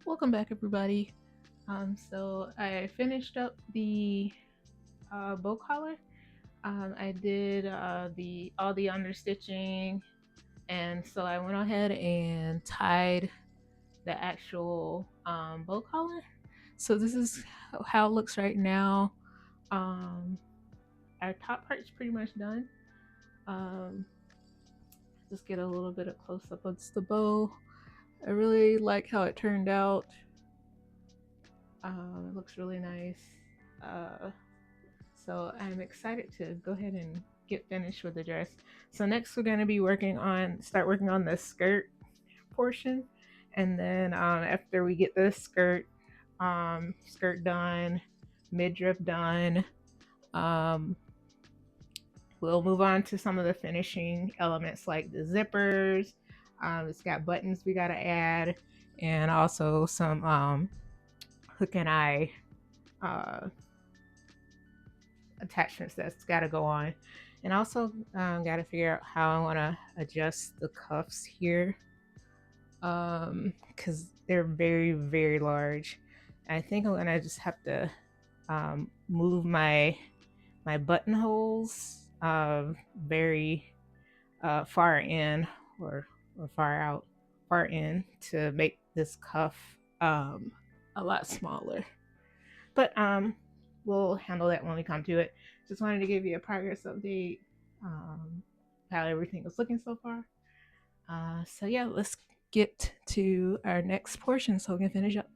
Welcome back, everybody. So I finished up the bow collar. I did the all the understitching, and so I went ahead and tied the actual bow collar. So this is how it looks right now. Um, our top part's pretty much done. Um, just get a little bit of close up of the bow. I really like how it turned out. It looks really nice. Uh, So I'm excited to go ahead and get finished with the dress. So next we're going to be start working on the skirt portion. And then after we get the skirt done, midriff done, um, we'll move on to some of the finishing elements like the zippers. It's got buttons we got to add, and also some hook and eye uh, attachments that's got to go on. And also got to figure out how I want to adjust the cuffs here because they're very, very large. I think I'm gonna just have to move my buttonholes very far in or far in to make this cuff a lot smaller. But we'll handle that when we come to it. Just wanted to give you a progress update, how everything is looking so far. So yeah, let's get to our next portion so we can finish up.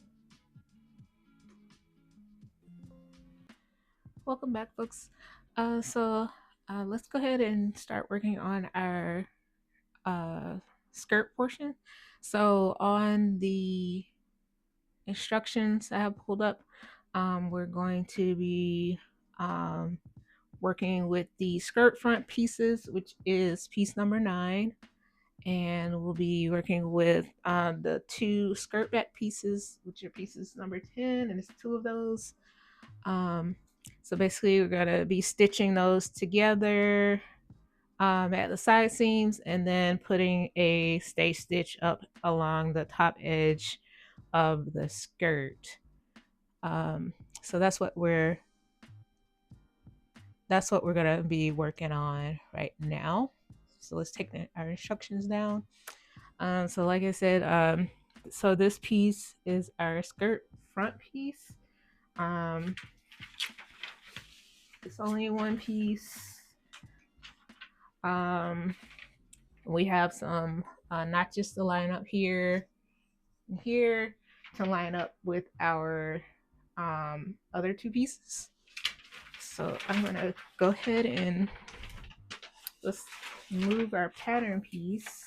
Welcome back, folks. So let's go ahead and start working on our uh, skirt portion. So on the instructions I have pulled up, we're going to be um, working with the skirt front pieces, which is piece number 9. And we'll be working with the 2 skirt back pieces, which are pieces number 10, and it's 2 of those. So basically, we're going to be stitching those together at the side seams and then putting a stay stitch up along the top edge of the skirt. So that's what we're gonna be working on right now. So let's take our instructions down. So like I said, so this piece is our skirt front piece. It's only one piece. We have some notches to line up here and here to line up with our other 2 pieces. So I'm gonna go ahead and let's move our pattern piece.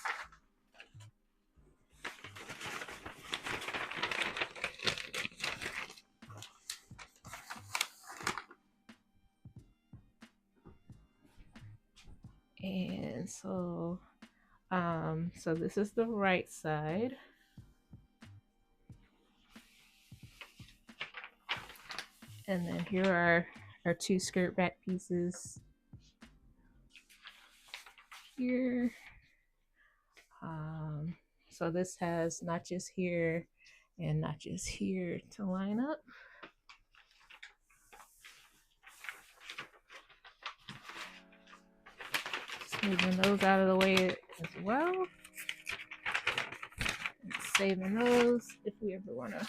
And so this is the right side. And then here are our 2 skirt back pieces here. So this has notches here and notches here to line up. Just moving those out of the way as well. And saving those if we ever want to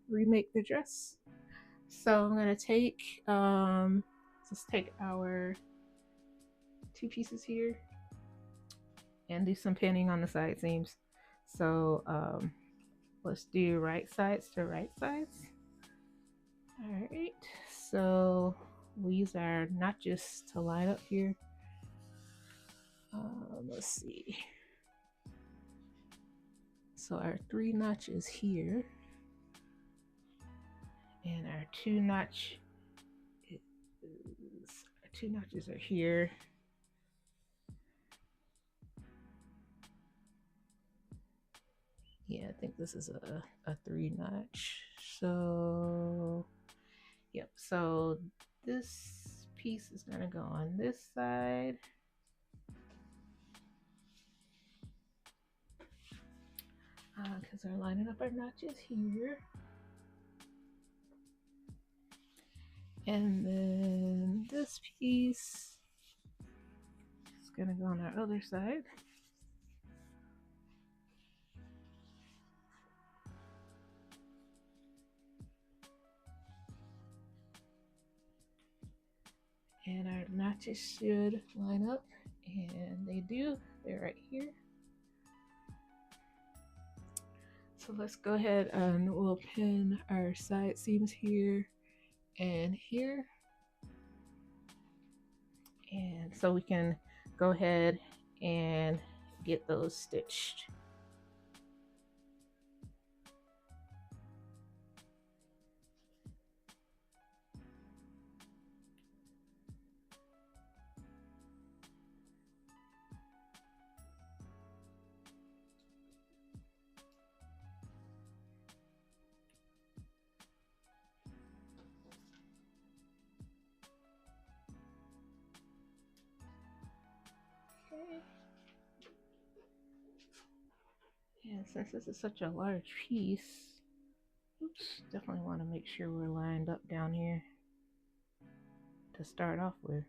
remake the dress. So I'm gonna take let's take our 2 pieces here and do some pinning on the side seams. So let's do right sides to right sides. All right, so we'll use our notches to line up here. Let's see. So our 3 notches here, and our 2 notches are here. Yeah, I think this is a 3 notch. So yep, so this piece is gonna go on this side. because we're lining up our notches here. And then this piece is gonna go on our other side. And our notches should line up, and they do. They're right here. So let's go ahead and we'll pin our side seams here and here. And so we can go ahead and get those stitched. Okay. And since this is such a large piece, oops, definitely want to make sure we're lined up down here to start off with.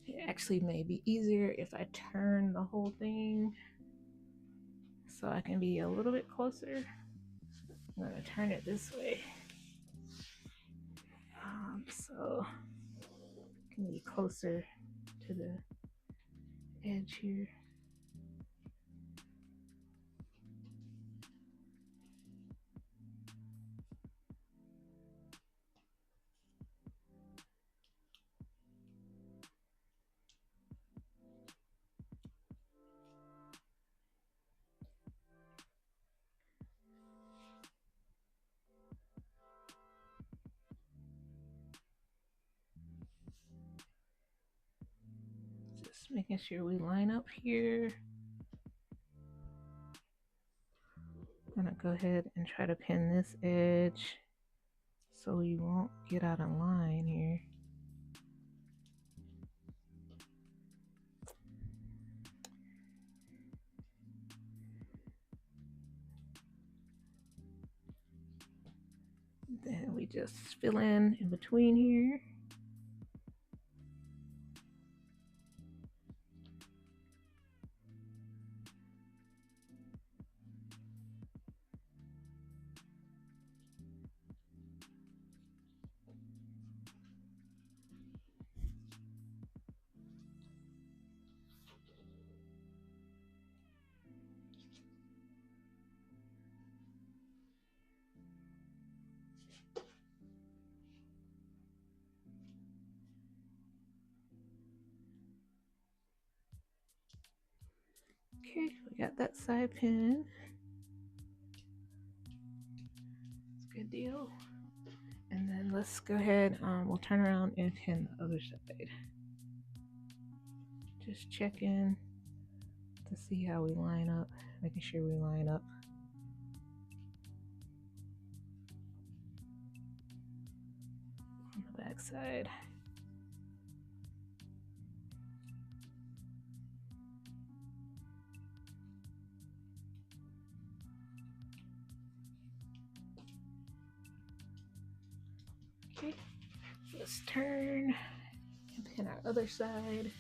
It actually may be easier if I turn the whole thing so I can be a little bit closer. I'm gonna turn it this way. So I can be closer to the edge here. Just making sure we line up here. I'm gonna go ahead and try to pin this edge so we won't get out of line here. Then we just fill in between here. Okay, we got that side pin. It's a good deal. And then let's go ahead, we'll turn around and pin the other side. Just check in to see how we line up, making sure we line up. On the back side. Okay, let's turn and pin our other side.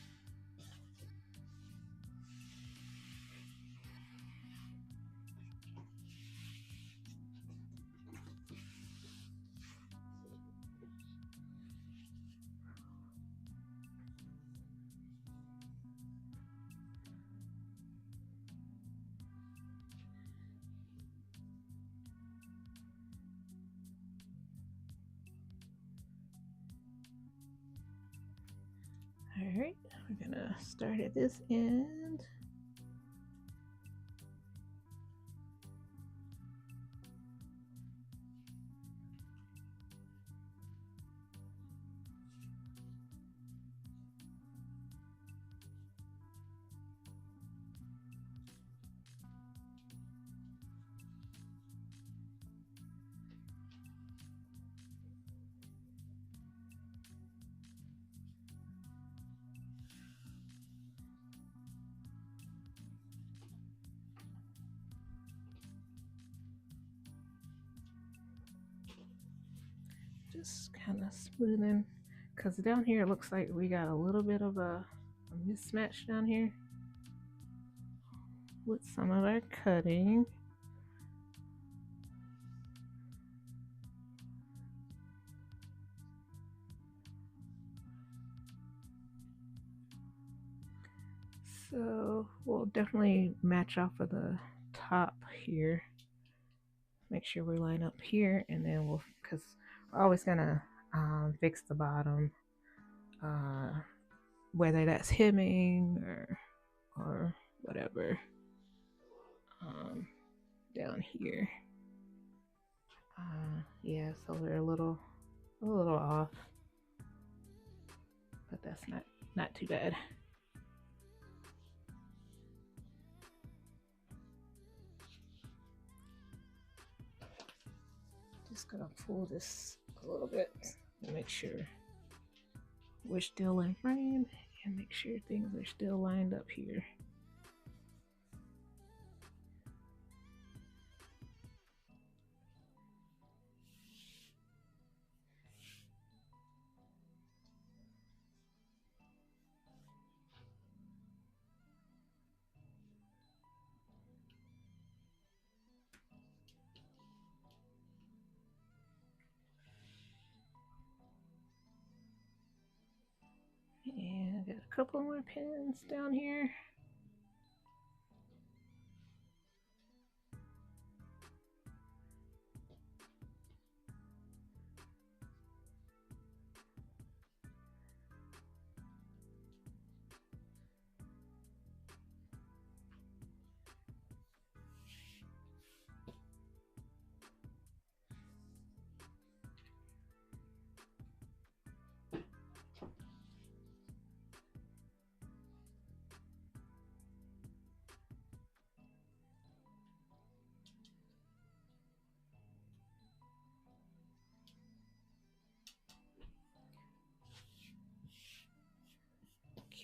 All right, we're gonna start at this end. Just kind of smoothing, because down here it looks like we got a little bit of a mismatch down here with some of our cutting. So we'll definitely match off of the top here. Make sure we line up here, and then we'll, because we're always gonna fix the bottom, whether that's hemming or whatever, down here. Yeah, so we're a little off, but that's not too bad. Just gonna pull this a little bit and make sure we're still in frame, and make sure things are still lined up here. And I got a couple more pins down here.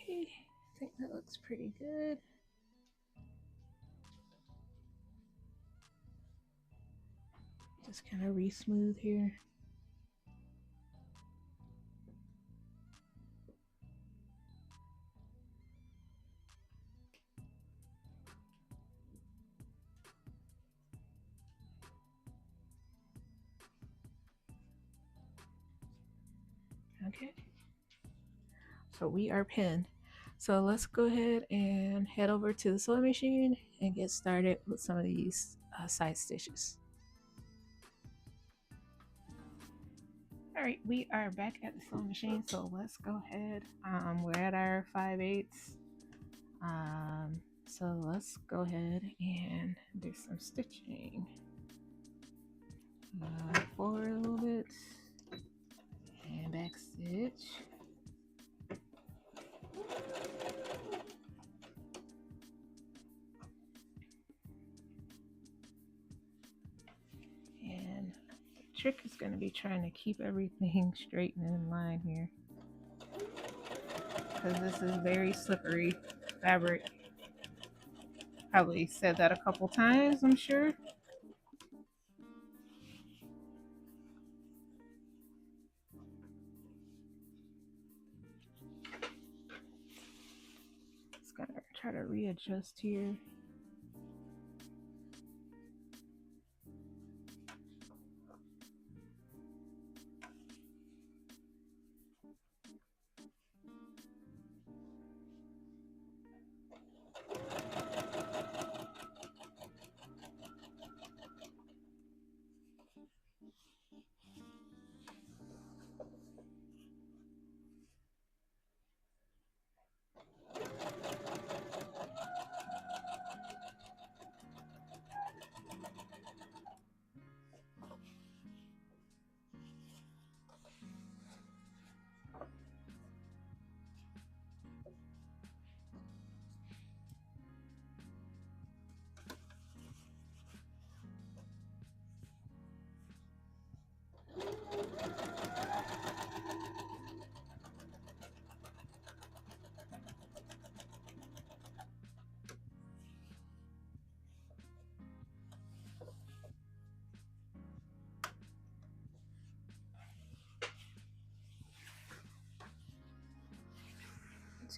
Okay, I think that looks pretty good. Just kind of re-smooth here. Okay, so we are pinned. So let's go ahead and head over to the sewing machine and get started with some of these side stitches. All right, we are back at the sewing machine, so let's go ahead. We're at our 5/8. So let's go ahead and do some stitching. Forward a little bit and back stitch. And the trick is going to be trying to keep everything straight and in line here, because this is very slippery fabric. Probably said that a couple times, I'm sure. Just gonna try to readjust here.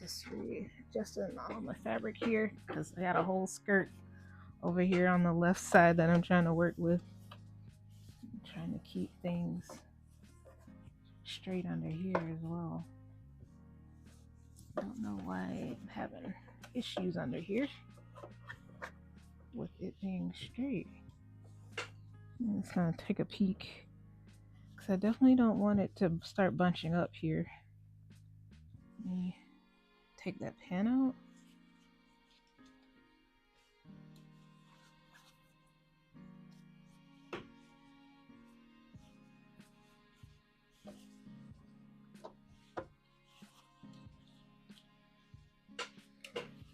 Just readjusting all my fabric here because I got a whole skirt over here on the left side that I'm trying to work with. I'm trying to keep things straight under here as well. Don't know why I'm having issues under here with it being straight. I'm just gonna take a peek because I definitely don't want it to start bunching up here. Let me take that pin out.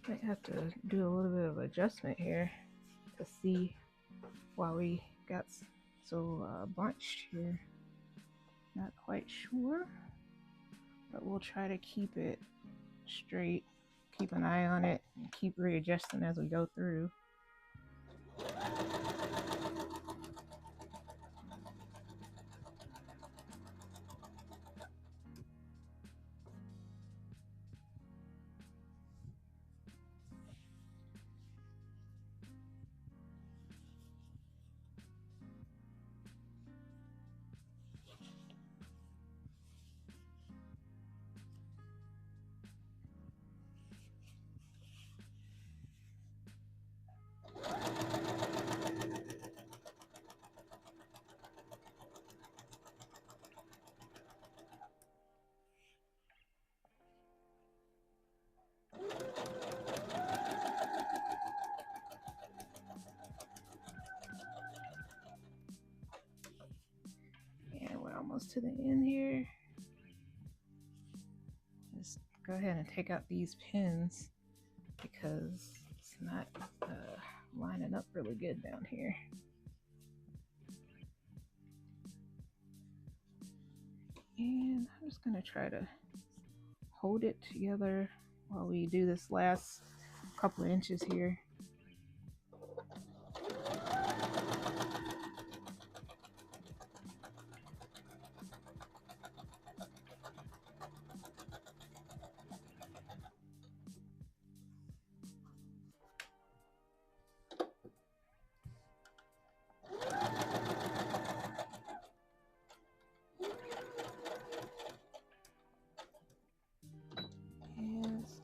Might have to do a little bit of adjustment here to see why we got so bunched here. Not quite sure, but we'll try to keep it straight, keep an eye on it, and keep readjusting as we go through. And we're almost to the end here. Just go ahead and take out these pins because it's not lining up really good down here. And I'm just gonna try to hold it together while we do this last couple of inches here.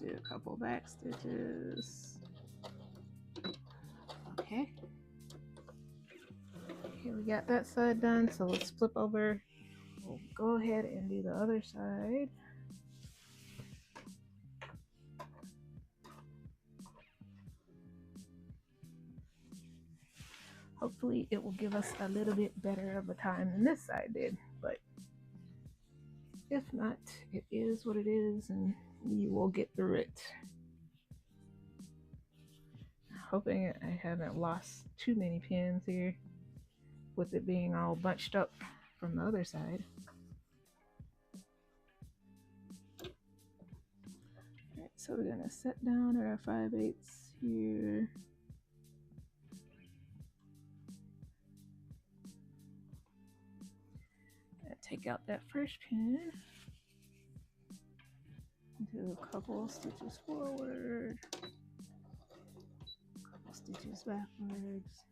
Do a couple back stitches. Okay, we got that side done, so let's flip over. We'll go ahead and do the other side. Hopefully it will give us a little bit better of a time than this side did, but if not, it is what it is and we will get through it. Hoping I haven't lost too many pins here with it being all bunched up from the other side. Alright, so we're gonna set down our 5/8 here. And take out that first pin. Do a couple stitches forward. Stitches backwards.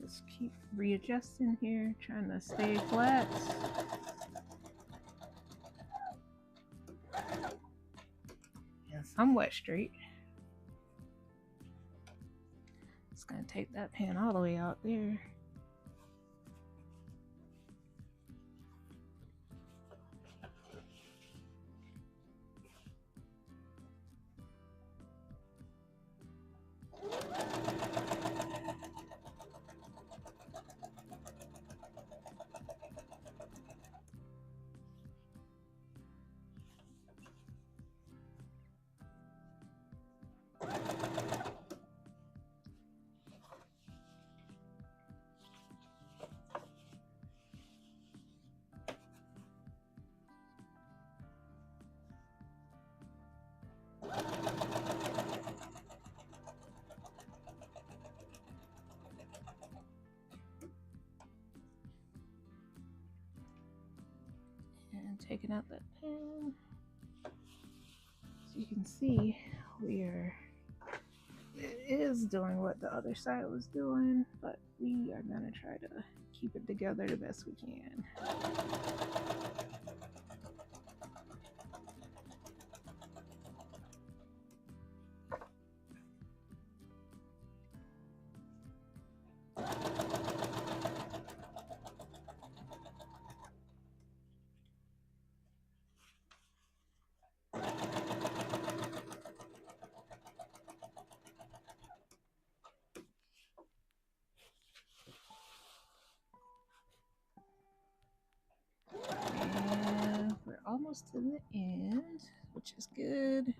Just keep readjusting here, trying to stay flat. somewhat straight. It's gonna take that pin all the way out there. And taking out that pin. So you can see it is doing what the other side was doing, but we are gonna try to keep it together the best we can. And we're almost to the end, which is good.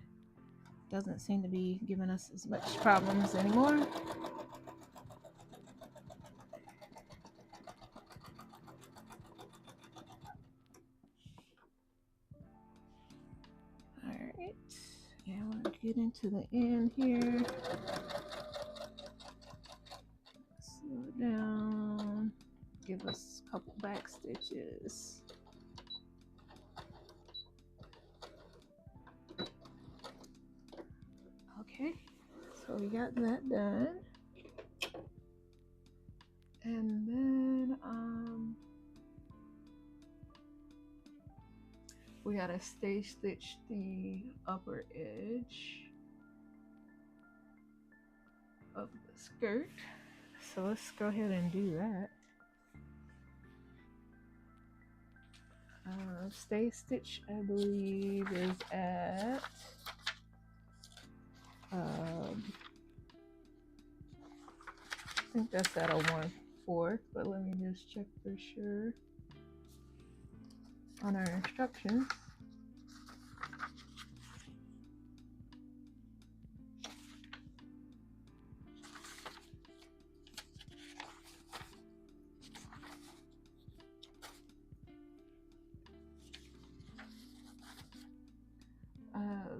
Doesn't seem to be giving us as much problems anymore. Alright, and we're getting to the end here. Slow it down. Give us a couple back stitches. Okay, so we got that done. And then we gotta stage stitch the upper edge of the skirt. So let's go ahead and do that. Stay stitch, I believe, is at I think that's at a 1/4, but let me just check for sure on our instructions.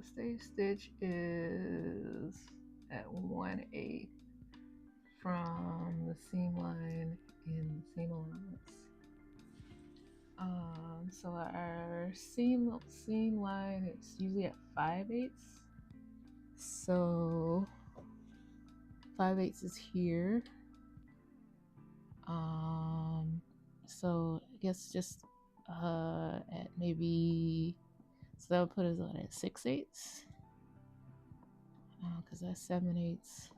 Stay stitch is at 1/8 from the seam line in the seam allowance. So our seam line, it's usually at 5/8. So 5/8 is here. So I guess just at maybe, so that would put us on at 6/8, because that's 7/8.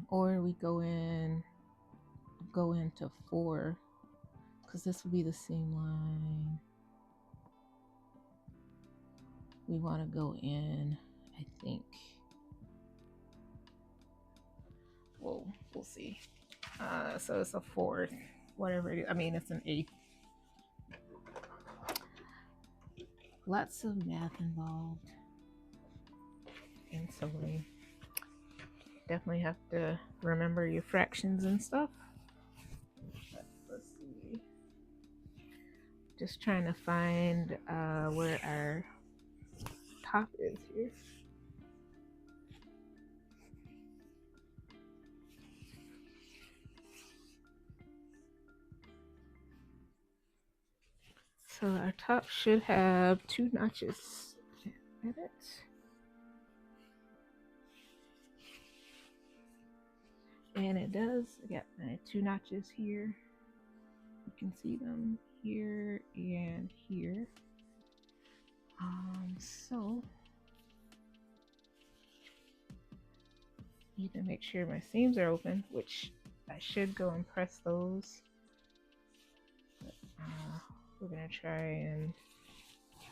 Or we go into 4, because this would be the seam line. We want to go in, I think. Well, we'll see. So it's a 4th, whatever it is. I mean, it's an 8th. Lots of math involved in sewing. Definitely have to remember your fractions and stuff. Let's see. Just trying to find where our top is here. So our top should have 2 notches in it. And it does. I got my 2 notches here. can see them here and here. So need to make sure my seams are open, which I should go and press those. But, we're gonna try and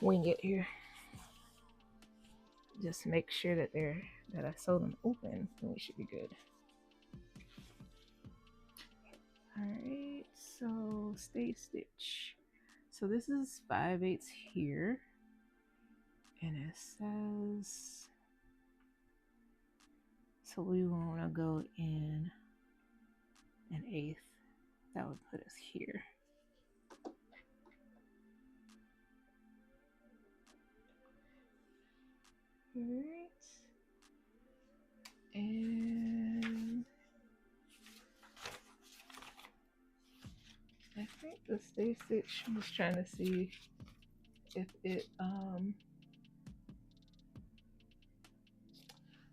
wing it here. Just make sure that I sew them open, and we should be good. Alright, so stay stitch. So this is 5/8 here, and it says, so we want to go in 1/8. That would put us here. Alright, and I think the stay stitch, I'm just trying to see if it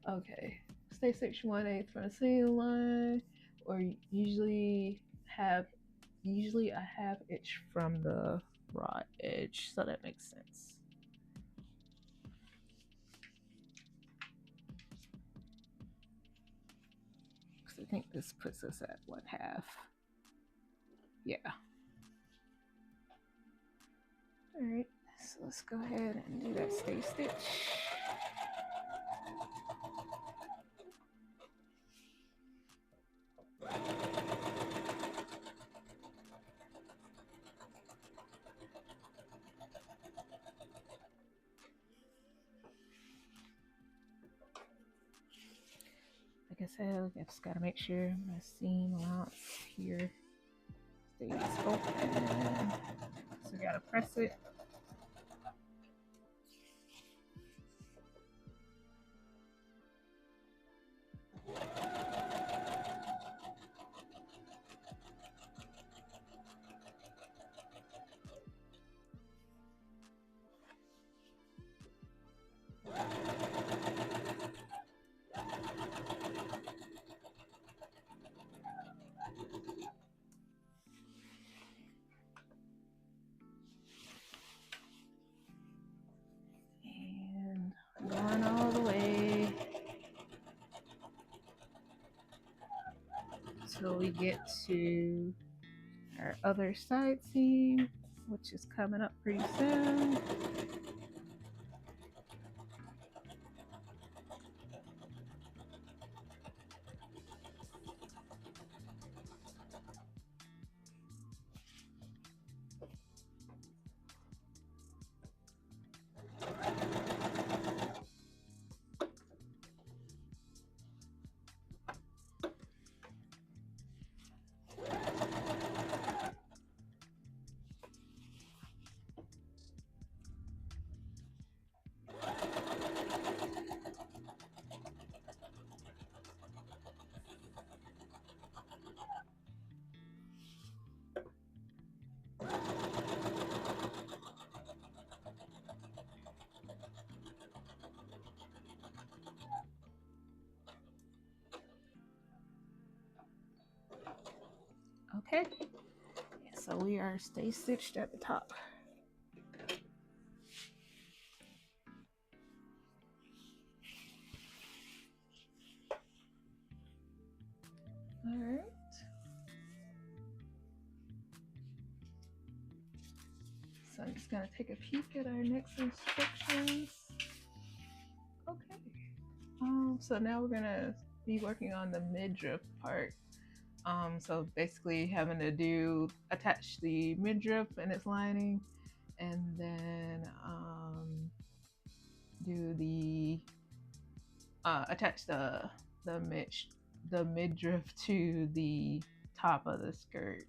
okay, stay stitch 1/8 from the seam line, or usually a half inch from the raw edge, so that makes sense. Because I think this puts us at what, half? Yeah. All right, so let's go ahead and do that stay stitch. Like I said, I just gotta make sure my seam allowance here stays open. So we gotta press it. Going all the way until we get to our other side seam, which is coming up pretty soon. Okay, so we are stay stitched at the top. All right. So I'm just gonna take a peek at our next instructions. Okay. So now we're gonna be working on the midriff part. So basically having to attach the midriff and its lining, and then do the attach the midriff to the top of the skirt.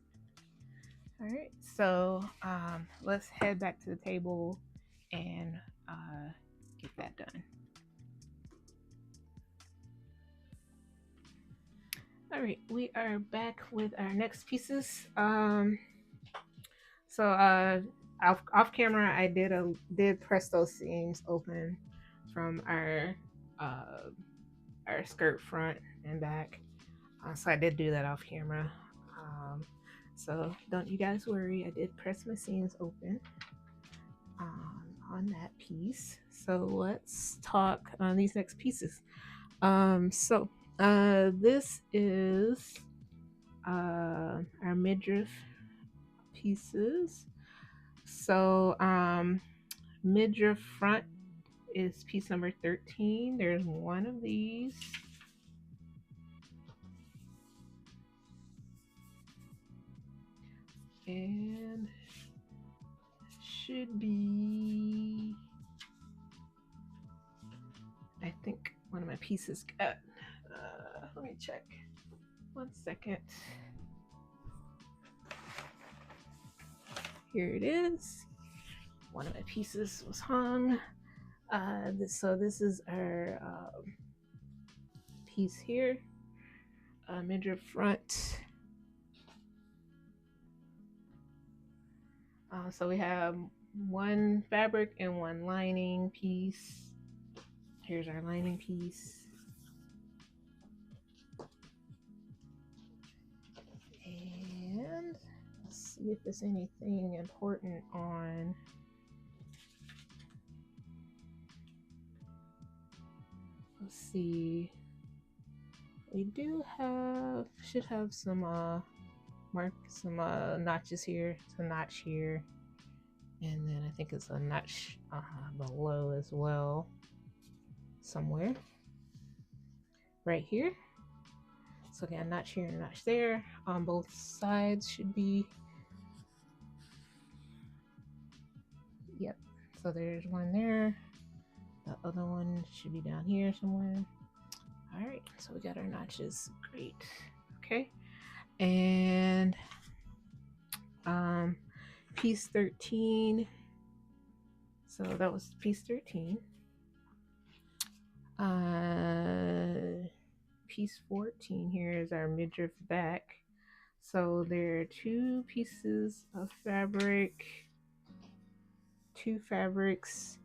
All right, so let's head back to the table and get that done. All right, we are back with our next pieces. So off camera, I did press those seams open from our skirt front and back. So I did do that off camera. So don't you guys worry. I did press my seams open on that piece. So let's talk on these next pieces. This is our midriff pieces. So midriff front is piece number 13. There's one of these. And should be, I think one of my pieces got, let me check. 1 second. Here it is. One of my pieces was hung. So this is our piece here, midriff front. So we have one fabric and one lining piece. Here's our lining piece. And let's see if there's anything important on. Let's see. We should have some notches here. It's a notch here. And then I think it's a notch below as well. Somewhere. Right here. So again, a notch here and a notch there. On both sides should be. Yep. So there's one there. The other one should be down here somewhere. All right, so we got our notches. Great. Okay. And piece 13. So that was piece 13. Piece 14 here is our midriff back. So there are two pieces of fabric, two fabrics,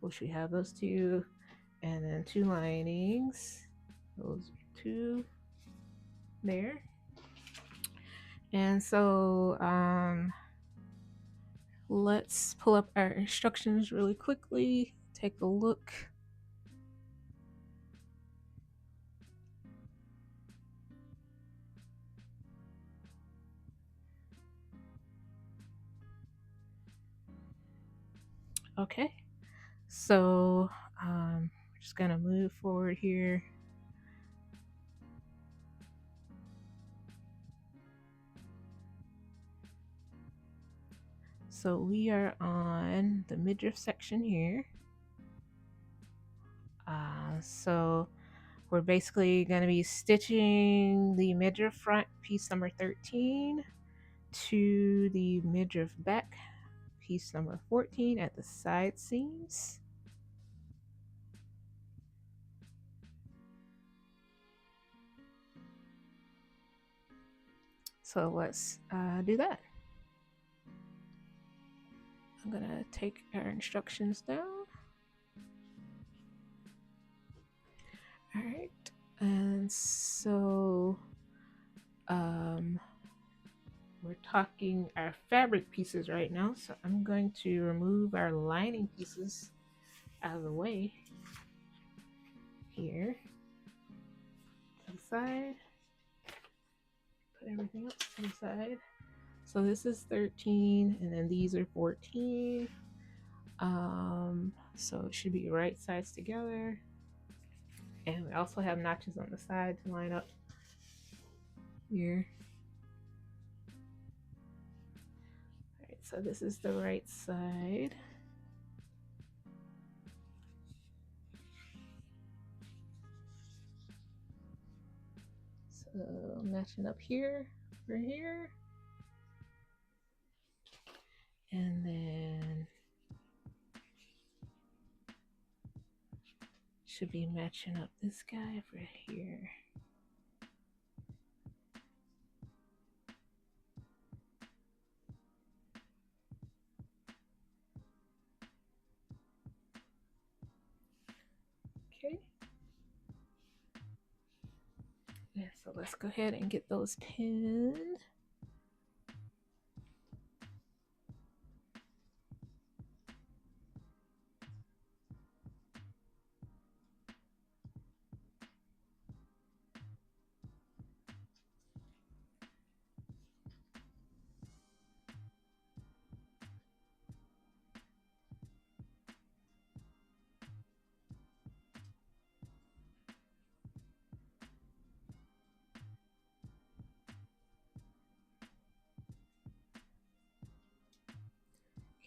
which we have those two, and then two linings. Those are two there. And so let's pull up our instructions really quickly, take a look. Okay, so we're just gonna move forward here. So we are on the midriff section here. So we're basically going to be stitching the midriff front piece number 13 to the midriff back piece number 14 at the side seams. So let's do that. I'm going to take our instructions down. All right, and so we're talking our fabric pieces right now, so I'm going to remove our lining pieces out of the way here to the side. Put everything else to the side. So this is 13 and then these are 14. So it should be right sides together. And we also have notches on the side to line up here. All right, so this is the right side. So matching up here for here. And then should be matching up this guy for here. Okay. And so let's go ahead and get those pinned.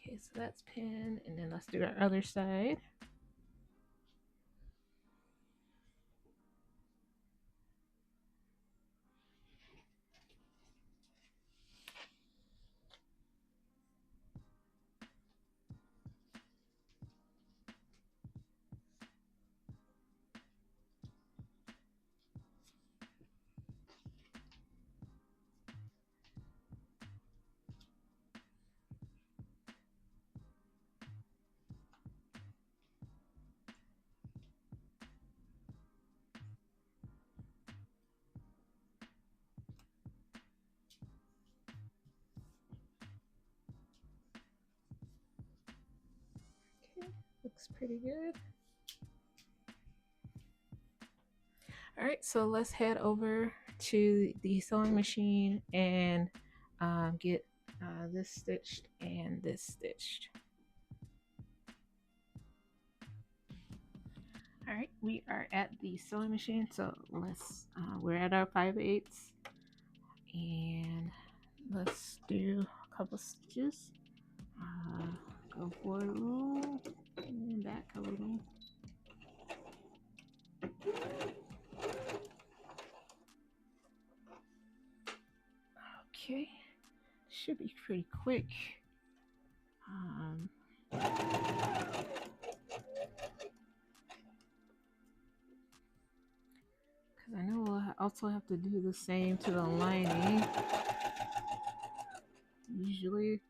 Okay, so that's pinned, and then let's do our other side. Okay, looks pretty good. All right, so let's head over to the sewing machine and get this stitched and this stitched. All right, we are at the sewing machine, so we're at our 5/8, and let's do a couple stitches. Go forward a little and back a little. Okay, should be pretty quick. Because I know we'll also have to do the same to the lining. Usually,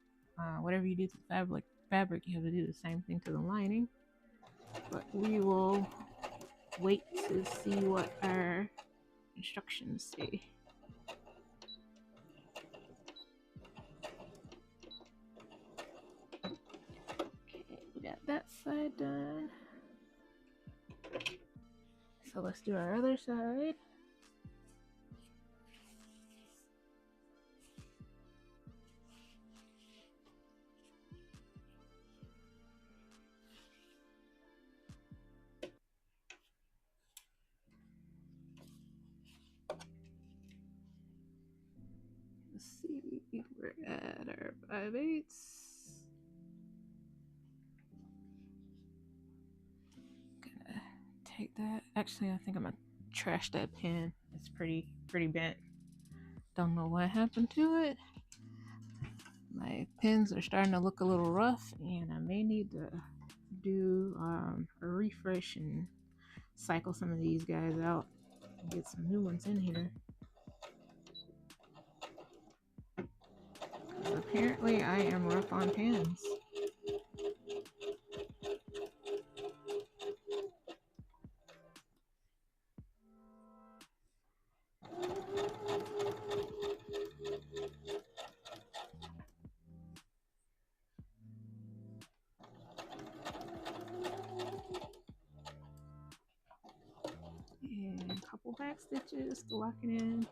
whatever you do to the fabric, you have to do the same thing to the lining. But we will wait to see what our instructions say. Okay, we got that side done. So let's do our other side. Let's see, we're at our 5/8. Gonna take that. Actually, I think I'm gonna trash that pin. It's pretty bent. Don't know what happened to it. My pins are starting to look a little rough, and I may need to do a refresh and cycle some of these guys out and get some new ones in here. Apparently, I am rough on pins. And a couple back stitches to lock it in.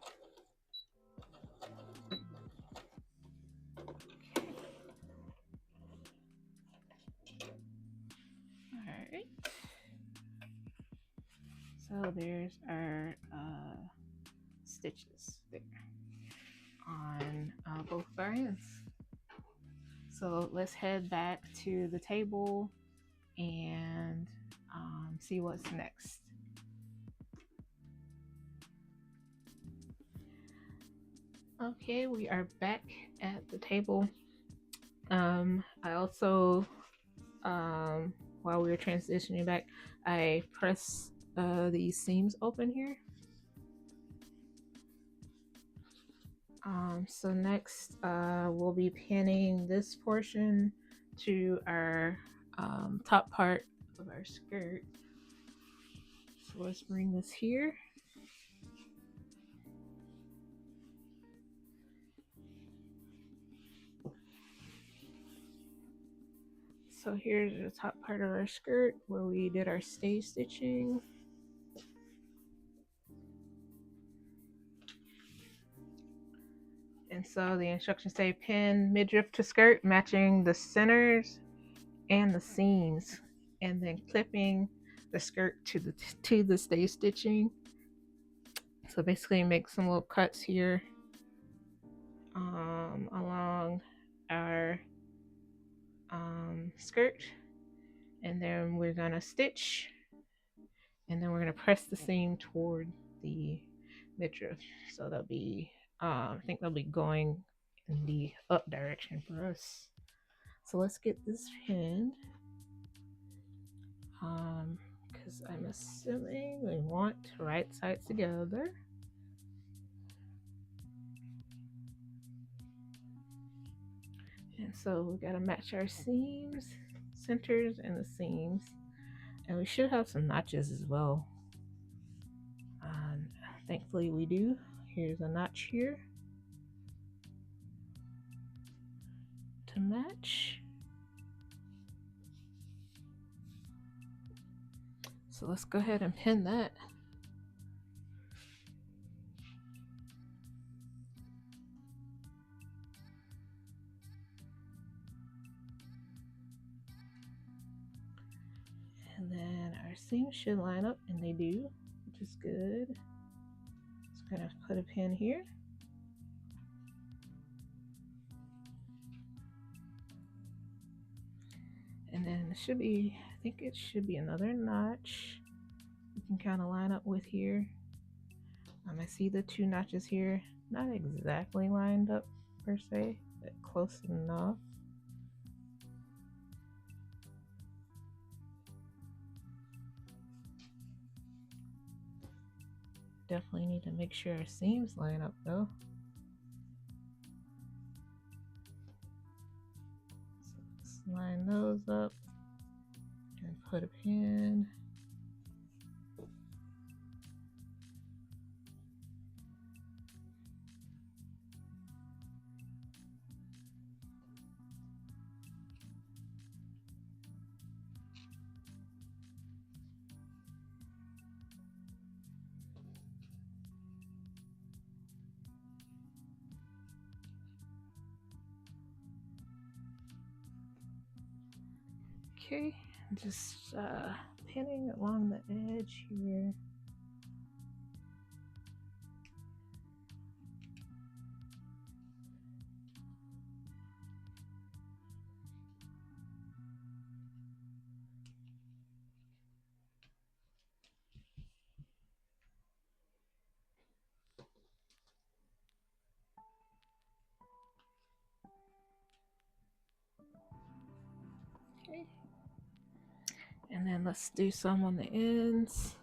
Alright. So there's our stitches there on both of our ends. So let's head back to the table and see what's next. Okay, we are back at the table. I also, while we were transitioning back, I pressed these seams open here. So next, we'll be pinning this portion to our top part of our skirt. So let's bring this here. So here's the top part of our skirt where we did our stay stitching. And so the instructions say pin midriff to skirt, matching the centers and the seams, and then clipping the skirt to the stay stitching. So basically make some little cuts here along our skirt, and then we're gonna stitch, and then we're gonna press the seam toward the midriff. So they'll be I think they'll be going in the up direction for us. So let's get this pinned, because I'm assuming we want right sides together. And so we gotta match our seams, centers, and the seams. And we should have some notches as well. Thankfully we do. Here's a notch here to match. So let's go ahead and pin that. And then our seams should line up, and they do, which is good. Just gonna put a pin here. And then it should be, I think it should be another notch we can kind of line up with here. I see the two notches here, not exactly lined up per se, but close enough. Definitely need to make sure our seams line up though. So let's line those up and put a pin. Okay, just pinning along the edge here. Okay, and then let's do some on the ends.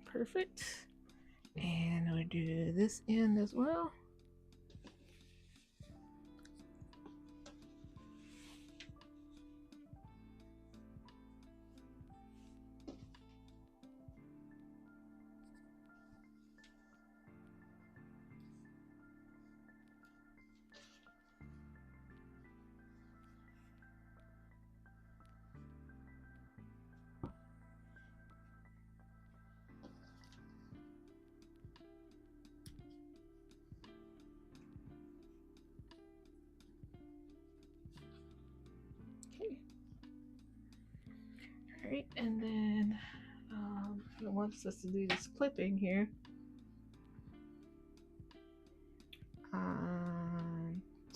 Perfect. And we'll do this end as well. Okay. All right, and then it wants us to do this clipping here.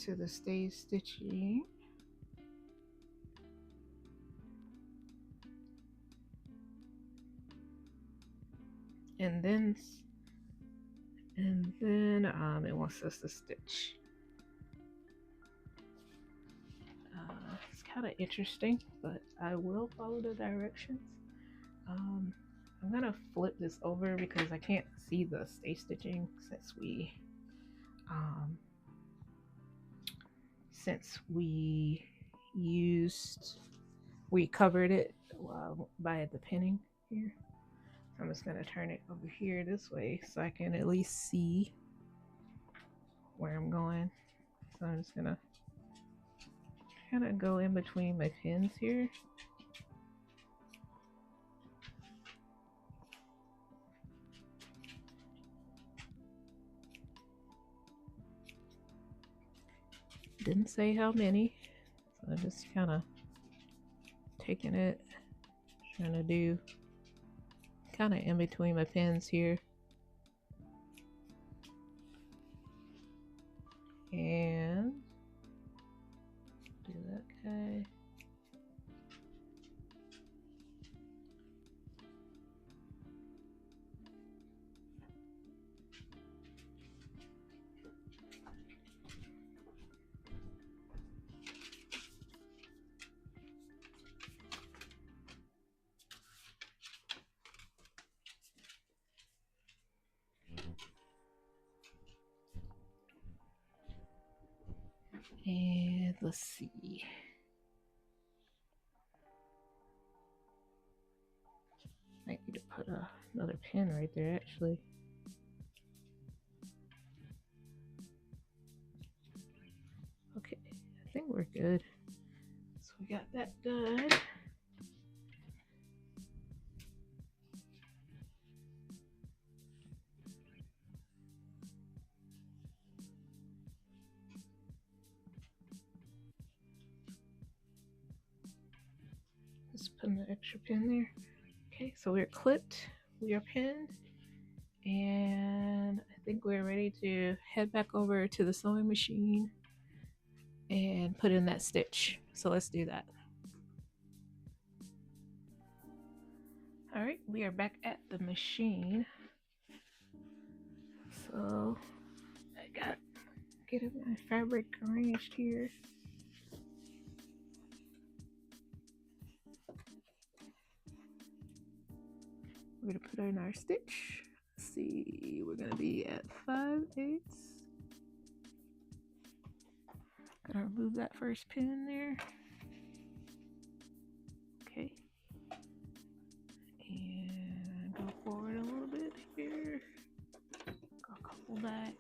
To the stay stitching. And then it wants us to stitch. It's kind of interesting, but I will follow the directions. Um, I'm gonna flip this over because I can't see the stay stitching um, since used we covered it by the pinning here. I'm just gonna turn it over here this way so I can at least see where I'm going. So I'm just gonna kind of go in between my pins here. Didn't say how many, so I'm just kind of taking it, trying to do kind of in between my pins here. And do that guy. And let's see. I need to put another pin right there actually. Okay, I think we're good. So we got that done. Just putting the extra pin there. Okay, so we're clipped, we are pinned, and I think we're ready to head back over to the sewing machine and put in that stitch. So let's do that. All right, we are back at the machine. So I got getting my fabric arranged here. We're gonna put in our stitch. Let's see, we're gonna be at 5/8. Gonna remove that first pin there. Okay. And go forward a little bit here. Go a couple back.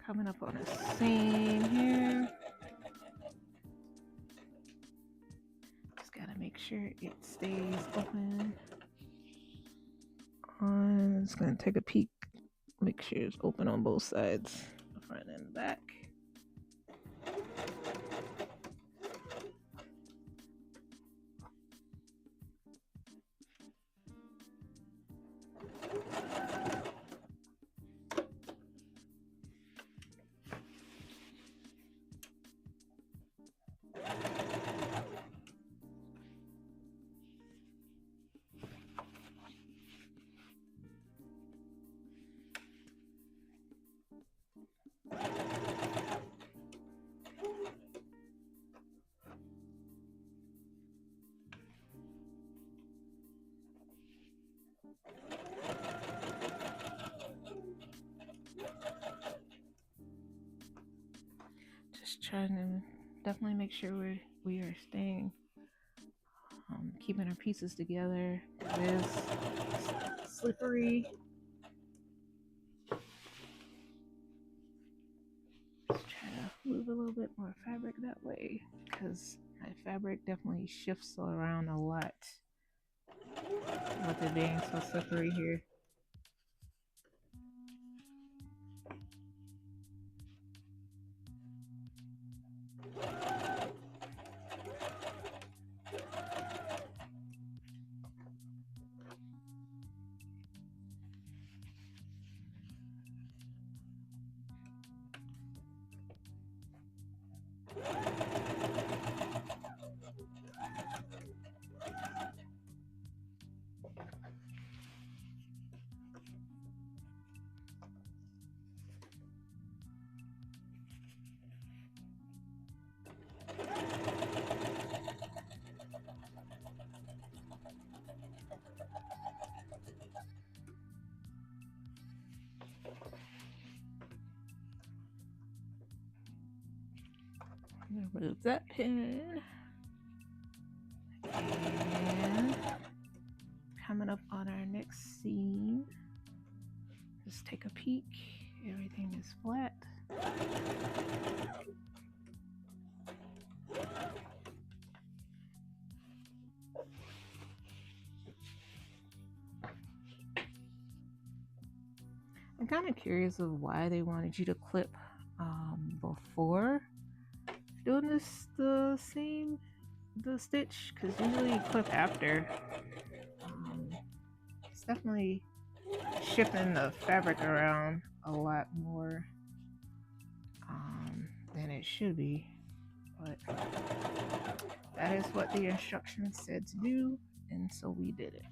Coming up on a seam here. Just gotta make sure it stays open. I'm just gonna take a peek, make sure it's open on both sides, the front and the back. Just trying to definitely make sure we are staying, keeping our pieces together. It is slippery. Just try to move a little bit more fabric that way because my fabric definitely shifts around a lot. with it being so slippery here. Remove that pin. And coming up on our next seam, just take a peek. Everything is flat. I'm kind of curious of why they wanted you to clip before doing the stitch, because usually you clip after. It's definitely shifting the fabric around a lot more than it should be, but that is what the instructions said to do, and so we did it.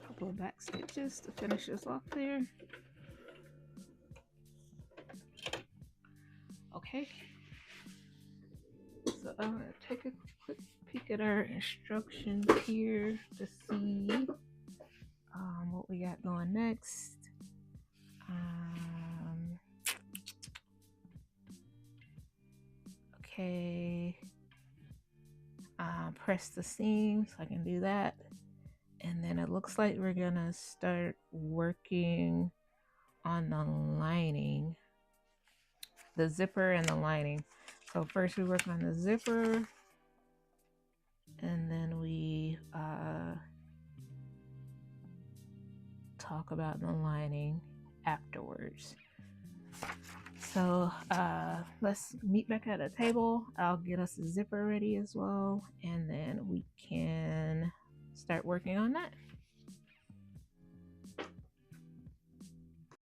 Couple of back stitches to finish this off there. Okay, so I'm gonna take a quick peek at our instructions here to see what we got going next. Okay, press the seam, so I can do that. And then it looks like we're gonna start working on the lining, the zipper and the lining. So first we work on the zipper, and then we talk about the lining afterwards. So let's meet back at a table. I'll get us a zipper ready as well, and then we can start working on that.